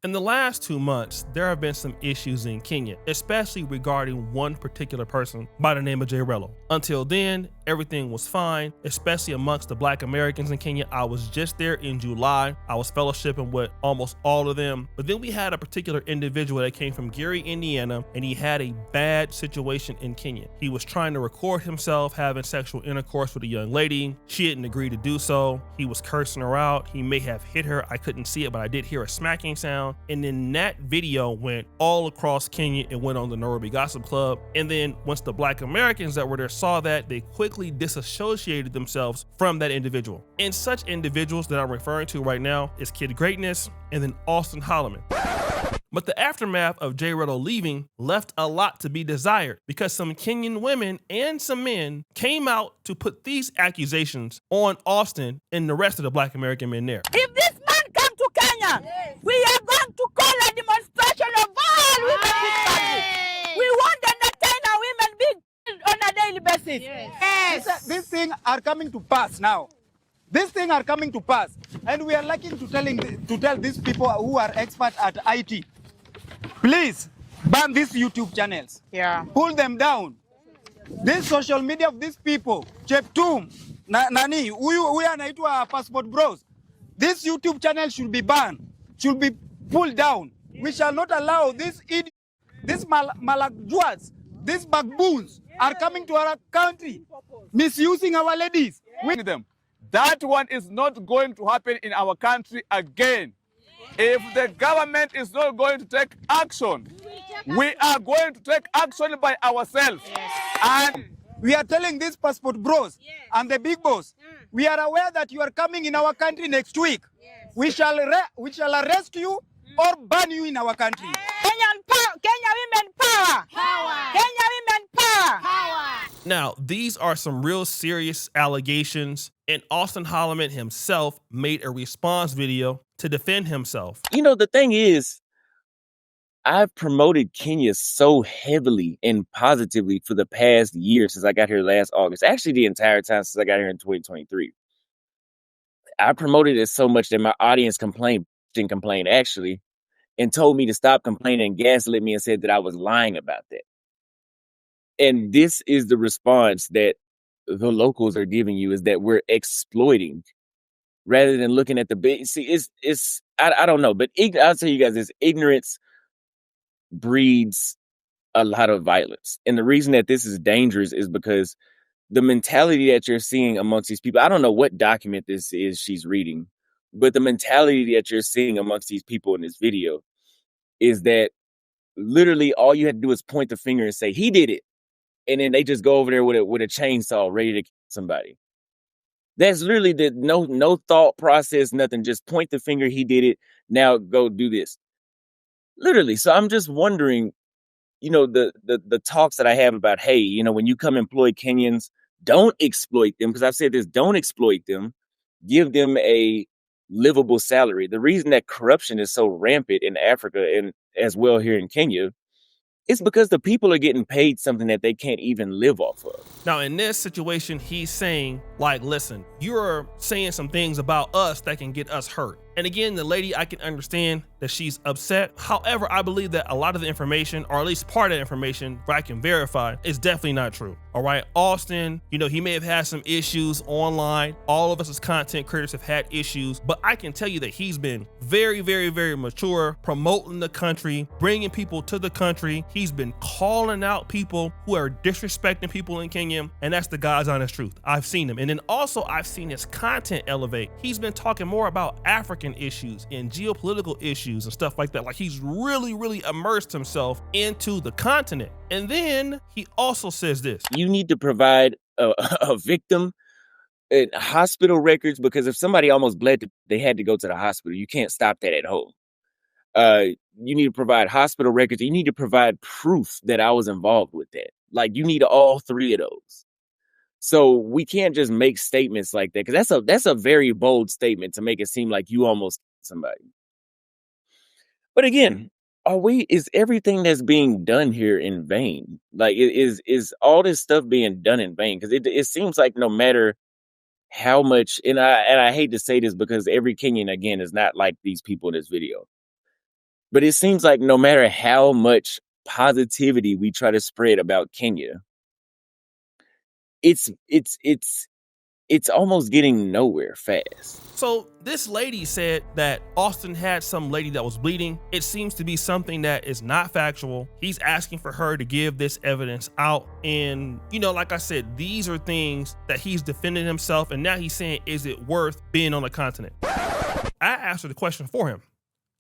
In the last 2 months, there have been some issues in Kenya, especially regarding one particular person by the name of J Rello. Until then, everything was fine, especially amongst the Black Americans in Kenya. I was just there in July. I was fellowshipping with almost all of them. But then we had a particular individual that came from Gary, Indiana, and he had a bad situation in Kenya. He was trying to record himself having sexual intercourse with a young lady. She didn't agree to do so. He was cursing her out. He may have hit her. I couldn't see it, but I did hear a smacking sound. And then that video went all across Kenya. It went on the Nairobi Gossip Club. And then once the Black Americans that were there saw that, they quickly disassociated themselves from that individual. And such individuals that I'm referring to right now is Kid Greatness and then Austin Hollman. But the aftermath of J Rello leaving left a lot to be desired because some Kenyan women and some men came out to put these accusations on Austin and the rest of the Black American men there. If this man come to Kenya, we are going to call a demonstration of all women in this country. We want the entertainer women being killed on a daily basis. Yes. These things are coming to pass now. These things are coming to pass. And we are lucky to tell these people who are experts at IT, please ban these YouTube channels. Yeah. Pull them down. This social media of these people, Cheptum, Nani, we anaitwa Passport Bros. This YouTube channel should be banned, should be pulled down. We shall not allow these idiots, these malagjuas, these baboons are coming to our country, misusing our ladies. With them. That one is not going to happen in our country again. If the government is not going to take action, we are going to take action by ourselves. And we are telling these Passport Bros and the big boss, we are aware that you are coming in our country next week. We shall arrest you or ban you in our country. Kenya women power. Kenya women power. Now, these are some real serious allegations, and Austin Hollman himself made a response video to defend himself. You know, the thing is, I've promoted Kenya so heavily and positively for the past year since I got here last August. Actually, the entire time since I got here in 2023. I promoted it so much that my audience didn't complain actually, and told me to stop complaining and gaslit me and said that I was lying about that. And this is the response that the locals are giving you, is that we're exploiting rather than looking at the big. See, I don't know, but I'll tell you guys this: ignorance breeds a lot of violence. And the reason that this is dangerous is because the mentality that you're seeing amongst these people, I don't know what document this is she's reading, but the mentality that you're seeing amongst these people in this video is that literally all you had to do is point the finger and say, he did it. And then they just go over there with a chainsaw ready to kill somebody. That's literally no thought process, nothing. Just point the finger, he did it. Now go do this. Literally. So I'm just wondering, you know, the talks that I have about, hey, you know, when you come employ Kenyans, don't exploit them. Because I've said this, don't exploit them. Give them a livable salary. The reason that corruption is so rampant in Africa and as well here in Kenya, it's because the people are getting paid something that they can't even live off of. Now, in this situation, he's saying, like, listen, you're saying some things about us that can get us hurt. And again, the lady, I can understand that she's upset. However, I believe that a lot of the information, or at least part of the information, that I can verify, is definitely not true. All right, Austin, you know, he may have had some issues online. All of us as content creators have had issues, but I can tell you that he's been very, very, very mature, promoting the country, bringing people to the country. He's been calling out people who are disrespecting people in Kenya, and that's the God's honest truth. I've seen him. And then also I've seen his content elevate. He's been talking more about African issues and geopolitical issues and stuff like that. Like, he's really, really immersed himself into the continent. And then he also says this: you need to provide a victim and hospital records, because if somebody almost bled, they had to go to the hospital. You can't stop that at home. You need to provide hospital records. You need to provide proof that I was involved with that. Like, you need all three of those. So we can't just make statements like that, because that's a very bold statement to make it seem like you almost killed somebody. But again, is everything that's being done here in vain? Like, is all this stuff being done in vain? Because it seems like no matter how much, and I hate to say this because every Kenyan, again, is not like these people in this video. But it seems like no matter how much positivity we try to spread about Kenya, it's almost getting nowhere fast. So this lady said that Austin had some lady that was bleeding. It seems to be something that is not factual. He's asking for her to give this evidence out. And, you know, like I said, these are things that he's defending himself. And now he's saying, is it worth being on the continent? I answered the question for him.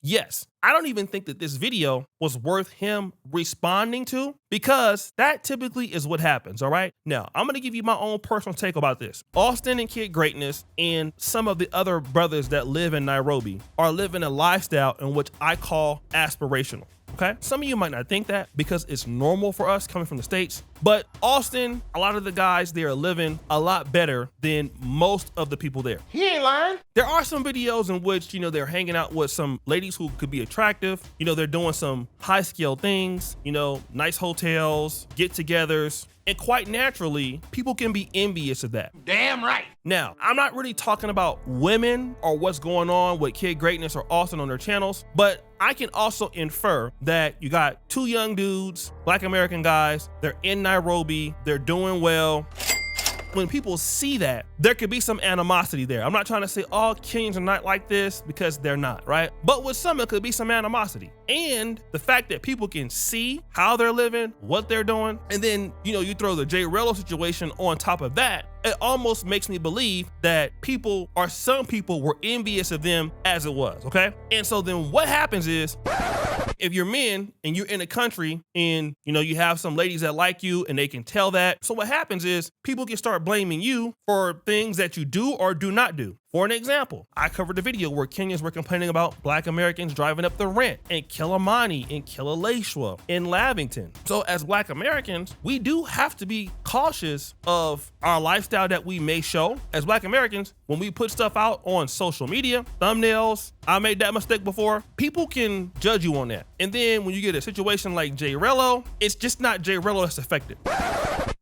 Yes, I don't even think that this video was worth him responding to, because that typically is what happens, all right? Now, I'm gonna give you my own personal take about this. Austin and Kid Greatness and some of the other brothers that live in Nairobi are living a lifestyle in which I call aspirational. Okay, some of you might not think that because it's normal for us coming from the States, but Austin, a lot of the guys there are living a lot better than most of the people there. He ain't lying. There are some videos in which, you know, they're hanging out with some ladies who could be attractive. You know, they're doing some high scale things, you know, nice hotels, get-togethers. And quite naturally, people can be envious of that. Damn right. Now, I'm not really talking about women or what's going on with Kid Greatness or Austin on their channels, but I can also infer that you got two young dudes, Black American guys, they're in Nairobi, they're doing well. When people see that, there could be some animosity there. I'm not trying to say all Kenyans are not like this, because they're not, right? But with some, it could be some animosity. And the fact that people can see how they're living, what they're doing, and then, you know, you throw the J Rello situation on top of that, it almost makes me believe that people, or some people, were envious of them as it was, okay? And so then what happens is, if you're men and you're in a country and, you know, you have some ladies that like you and they can tell that. So what happens is people can start blaming you for things that you do or do not do. For an example, I covered the video where Kenyans were complaining about Black Americans driving up the rent in Kilimani, in Kileleshwa, in Lavington. So as Black Americans, we do have to be cautious of our lifestyle that we may show. As Black Americans, when we put stuff out on social media, thumbnails, I made that mistake before, people can judge you on that. And then when you get a situation like J Rello, it's just not J Rello that's affected.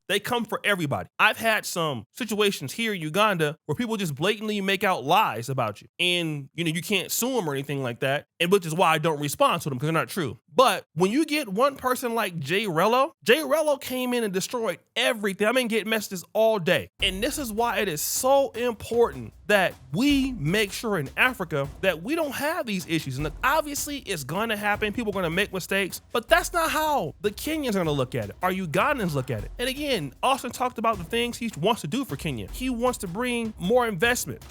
They come for everybody. I've had some situations here in Uganda where people just blatantly make out lies about you. And, you know, you can't sue them or anything like that, and which is why I don't respond to them, because they're not true. But when you get one person like J Rello came in and destroyed everything. I've been getting messages all day. And this is why it is so important that we make sure in Africa that we don't have these issues. And obviously it's gonna happen. People are gonna make mistakes, but that's not how the Kenyans are gonna look at it. Our Ugandans look at it. And again, Austin talked about the things he wants to do for Kenya. He wants to bring more investment,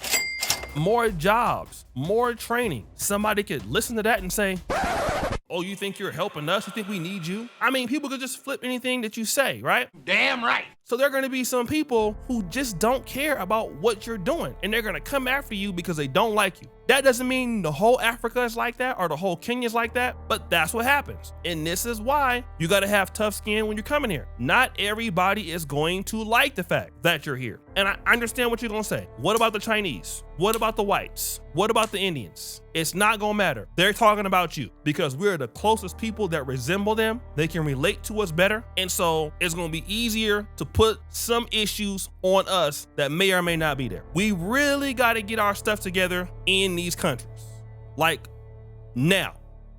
more jobs, more training. Somebody could listen to that and say, oh, you think you're helping us? You think we need you? I mean, people could just flip anything that you say, right? Damn right. So there are gonna be some people who just don't care about what you're doing, and they're gonna come after you because they don't like you. That doesn't mean the whole Africa is like that or the whole Kenya is like that, but that's what happens. And this is why you gotta have tough skin when you're coming here. Not everybody is going to like the fact that you're here. And I understand what you're gonna say. What about the Chinese? What about the whites? What about the Indians? It's not gonna matter. They're talking about you because we're the closest people that resemble them. They can relate to us better. And so it's gonna be easier to put some issues on us that may or may not be there. We really gotta get our stuff together in these countries. Like now,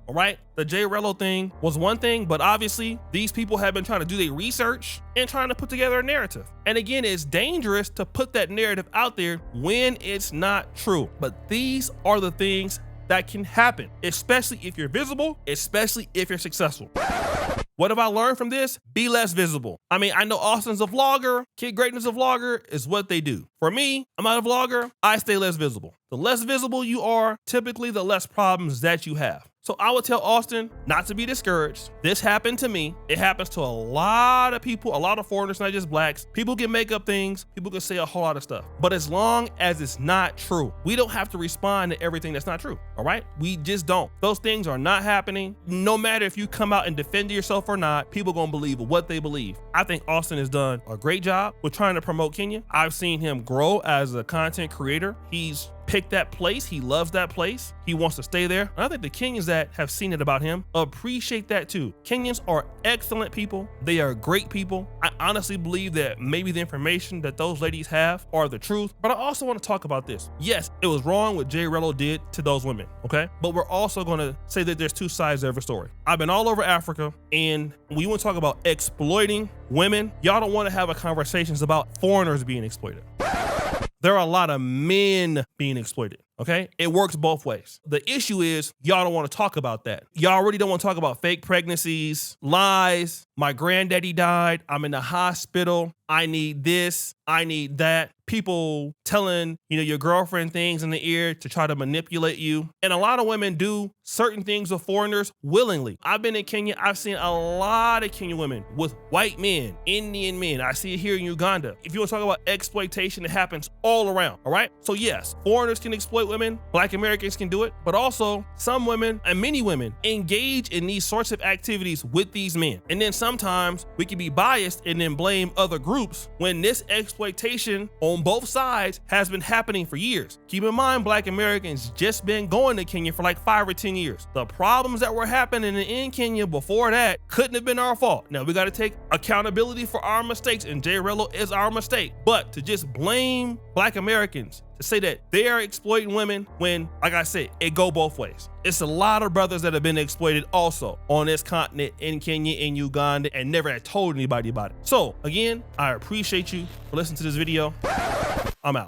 all right? The J Rello thing was one thing, but obviously these people have been trying to do their research and trying to put together a narrative. And again, it's dangerous to put that narrative out there when it's not true. But these are the things that can happen, especially if you're visible, especially if you're successful. What have I learned from this? Be less visible. I mean, I know Austin's a vlogger, Kid Greatness a vlogger, is what they do. For me, I'm not a vlogger, I stay less visible. The less visible you are, typically the less problems that you have. So I would tell Austin not to be discouraged. This happened to me. It happens to a lot of people, a lot of foreigners, not just blacks. People can make up things. People can say a whole lot of stuff. But as long as it's not true, we don't have to respond to everything that's not true, all right? We just don't. Those things are not happening. No matter if you come out and defend yourself or not, people gonna believe what they believe. I think Austin has done a great job with trying to promote Kenya. I've seen him grow as a content creator. He's picked that place. He loves that place. He wants to stay there. And I think the Kenyans that have seen it about him appreciate that too. Kenyans are excellent people. They are great people. I honestly believe that maybe the information that those ladies have are the truth. But I also want to talk about this. Yes, it was wrong what J Rello did to those women, okay? But we're also going to say that there's two sides of every story. I've been all over Africa, and when you want to talk about exploiting women, y'all don't want to have a conversations about foreigners being exploited. There are a lot of men being exploited, okay? It works both ways. The issue is y'all don't want to talk about that. Y'all really don't want to talk about fake pregnancies, lies. My granddaddy died. I'm in the hospital. I need this. I need that. People telling, your girlfriend things in the ear to try to manipulate you. And a lot of women do certain things with foreigners willingly. I've been in Kenya. I've seen a lot of Kenyan women with white men, Indian men. I see it here in Uganda. If you want to talk about exploitation, it happens all around, all right? So yes, foreigners can exploit women. Black Americans can do it. But also some women and many women engage in these sorts of activities with these men. And then sometimes we can be biased and then blame other groups when this exploitation on both sides has been happening for years. Keep in mind, Black Americans just been going to Kenya for like 5 or 10 years. The problems that were happening in Kenya before that couldn't have been our fault. Now we got to take accountability for our mistakes, and J Rello is our mistake. But to just blame Black Americans, to say that they are exploiting women when, like I said, it go both ways. It's a lot of brothers that have been exploited also on this continent, in Kenya, in Uganda, and never had told anybody about it. So again, I appreciate you for listening to this video. I'm out.